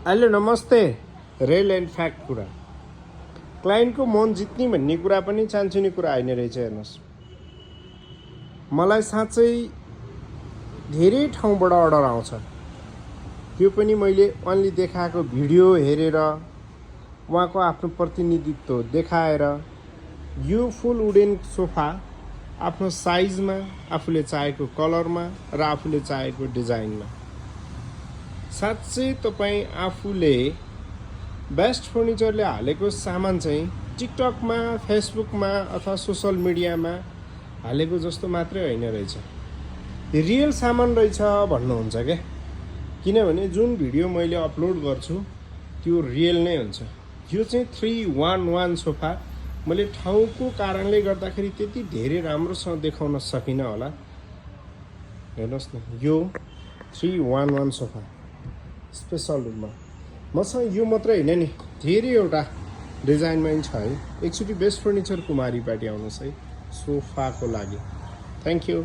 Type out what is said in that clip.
अहिले नमस्ते real and fact कुरा क्लाइन्टको मन जित्ने भन्ने कुरा पनि चान्चुने कुरा होइन रहेछ। हेर्नुहोस्, मलाई साँच्चै धेरै ठाउँबाट अर्डर आउँछ। त्यो पनि मैले अन्ली देखाएको भिडियो हेरेर उहाँको आफ्नो प्रतिनिधित्व देखाएर यो फुल वुडन सोफा आफ्नो साइजमा, आफूले चाहेको कलरमा र आफूले चाहेको डिजाइनमा, साँच्चै तपाईँ आफूले बेस्ट फर्निचरले हालेको सामान चाहिँ टिकटकमा, फेसबुकमा अथवा सोसल मिडियामा हालेको जस्तो मात्रै होइन रहेछ, रियल सामान रहेछ भन्नुहुन्छ क्या। किनभने जुन भिडियो मैले अपलोड गर्छु त्यो रियल नै हुन्छ। यो चाहिँ 311 सोफा मैले ठाउँको कारणले गर्दाखेरि त्यति धेरै राम्रोसँग देखाउन सकिनँ होला। हेर्नुहोस् न, यो 311 सोफा स्पेसल रुममा मसँग यो मात्रै होइन नि, धेरैवटा डिजाइनमा पनि छ है। एकचोटि बेस्ट फर्निचर कुमारी पार्टी आउनुहोस् है सोफाको लागि। Thank you.